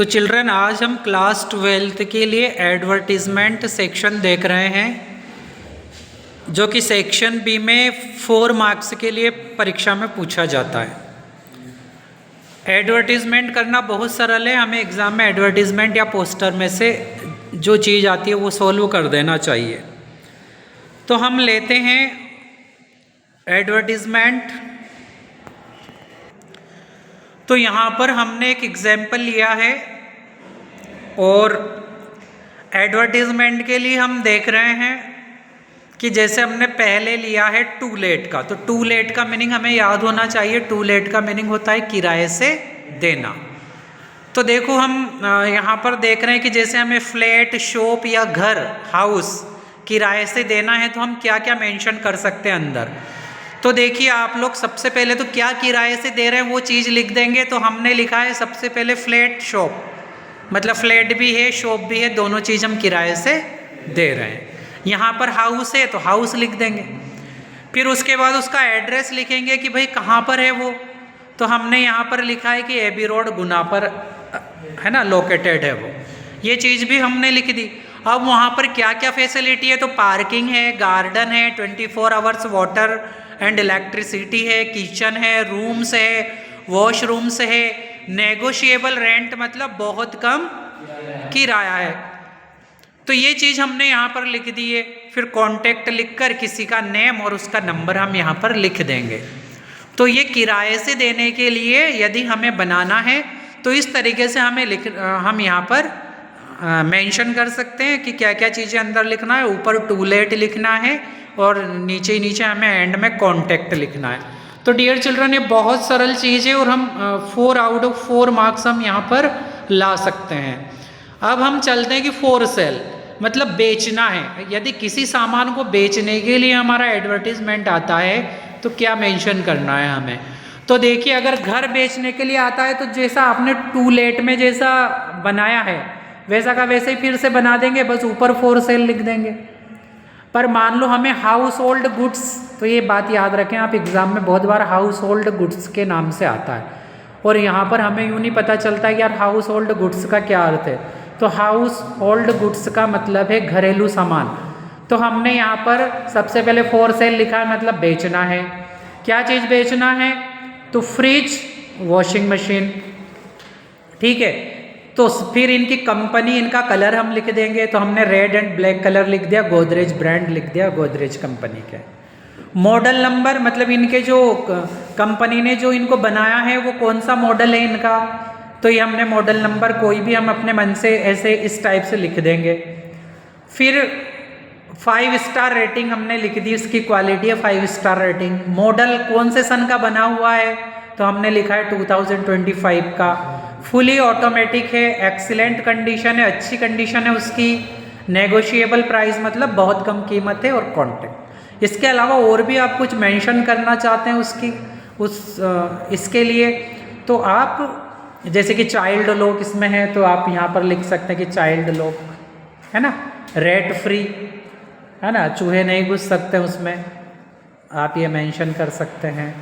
तो चिल्ड्रन आज हम क्लास 12th के लिए एडवर्टीज़मेंट सेक्शन देख रहे हैं, जो कि सेक्शन बी में 4 मार्क्स के लिए परीक्षा में पूछा जाता है। एडवर्टीज़मेंट करना बहुत सरल है, हमें एग्ज़ाम में एडवर्टीज़मेंट या पोस्टर में से जो चीज़ आती है वो सॉल्व कर देना चाहिए। तो हम लेते हैं एडवर्टीज़मेंट। तो यहाँ पर हमने एक एग्जाम्पल लिया है और एडवर्टीज़मेंट के लिए हम देख रहे हैं कि जैसे हमने पहले लिया है टू लेट का, तो टू लेट का मीनिंग हमें याद होना चाहिए। टू लेट का मीनिंग होता है किराए से देना। तो देखो हम यहाँ पर देख रहे हैं कि जैसे हमें फ्लैट, शॉप या घर, हाउस किराए से देना है तो हम क्या क्या मेंशन कर सकते हैं अंदर। तो देखिए आप लोग, सबसे पहले तो क्या किराए से दे रहे हैं वो चीज़ लिख देंगे। तो हमने लिखा है सबसे पहले फ्लैट शॉप, मतलब फ्लैट भी है शॉप भी है, दोनों चीज़ हम किराए से दे रहे हैं। यहाँ पर हाउस है तो हाउस लिख देंगे। फिर उसके बाद उसका एड्रेस लिखेंगे कि भाई कहाँ पर है वो। तो हमने यहाँ पर लिखा है कि एबी रोड गुना पर है ना, लोकेटेड है वो, ये चीज़ भी हमने लिख दी। अब वहाँ पर क्या क्या फैसिलिटी है, तो पार्किंग है, गार्डन है, 24 आवर्स वाटर एंड इलेक्ट्रिसिटी है, किचन है, रूम्स है, वॉशरूम्स है, नेगोशिएबल रेंट मतलब बहुत कम किराया है। तो ये चीज़ हमने यहाँ पर लिख दी है। फिर कॉन्टेक्ट लिखकर किसी का नेम और उसका नंबर हम यहाँ पर लिख देंगे। तो ये किराए से देने के लिए यदि हमें बनाना है तो इस तरीके से हम यहाँ पर मेंशन कर सकते हैं कि क्या क्या चीज़ें अंदर लिखना है। ऊपर टू लेट लिखना है और नीचे नीचे हमें एंड में कॉन्टेक्ट लिखना है। तो डियर चिल्ड्रन, ये बहुत सरल चीज़ है और हम 4 आउट ऑफ 4 मार्क्स हम यहाँ पर ला सकते हैं। अब हम चलते हैं कि फॉर सेल मतलब बेचना है। यदि किसी सामान को बेचने के लिए हमारा एडवर्टीजमेंट आता है तो क्या मेंशन करना है हमें। तो देखिए अगर घर बेचने के लिए आता है तो जैसा आपने टू लेट में जैसा बनाया है वैसा का वैसे ही फिर से बना देंगे, बस ऊपर फॉर सेल लिख देंगे। पर मान लो हमें हाउस होल्ड गुड्स, तो ये बात याद रखें आप, एग्जाम में बहुत बार हाउस होल्ड गुड्स के नाम से आता है और यहाँ पर हमें यूँ नहीं पता चलता है यार हाउस होल्ड गुड्स का क्या अर्थ है। तो हाउस होल्ड गुड्स का मतलब है घरेलू सामान। तो हमने यहाँ पर सबसे पहले फॉर सेल लिखा है, मतलब बेचना है। क्या चीज़ बेचना है, तो फ्रिज, वॉशिंग मशीन, ठीक है। तो फिर इनकी कंपनी, इनका कलर हम लिख देंगे। तो हमने रेड एंड ब्लैक कलर लिख दिया, गोदरेज ब्रांड लिख दिया, गोदरेज कंपनी के। मॉडल नंबर मतलब इनके जो कंपनी ने जो इनको बनाया है वो कौन सा मॉडल है इनका, तो ये हमने मॉडल नंबर कोई भी हम अपने मन से ऐसे इस टाइप से लिख देंगे। फिर 5 स्टार रेटिंग हमने लिख दी, इसकी क्वालिटी है 5 स्टार रेटिंग। मॉडल कौन से सन का बना हुआ है, तो हमने लिखा है 2025 का। फुली ऑटोमेटिक है, एक्सीलेंट कंडीशन है, अच्छी कंडीशन है उसकी। नेगोशिएबल प्राइस मतलब बहुत कम कीमत है। और कॉन्टेक्ट, इसके अलावा और भी आप कुछ मेंशन करना चाहते हैं इसके लिए, तो आप जैसे कि चाइल्ड लॉक इसमें है तो आप यहाँ पर लिख सकते हैं कि चाइल्ड लॉक है ना, रेट फ्री है ना, चूहे नहीं घुस सकते उसमें, आप ये मेंशन कर सकते हैं,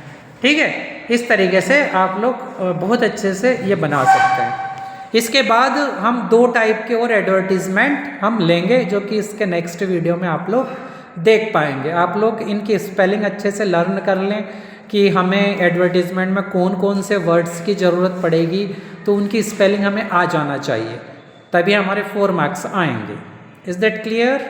ठीक है। इस तरीके से आप लोग बहुत अच्छे से ये बना सकते हैं। इसके बाद हम 2 टाइप के और एडवर्टीजमेंट हम लेंगे जो कि इसके नेक्स्ट वीडियो में आप लोग देख पाएंगे। आप लोग इनकी स्पेलिंग अच्छे से लर्न कर लें कि हमें एडवर्टीजमेंट में कौन कौन से वर्ड्स की ज़रूरत पड़ेगी, तो उनकी स्पेलिंग हमें आ जाना चाहिए, तभी हमारे 4 मार्क्स आएंगे। Is that clear?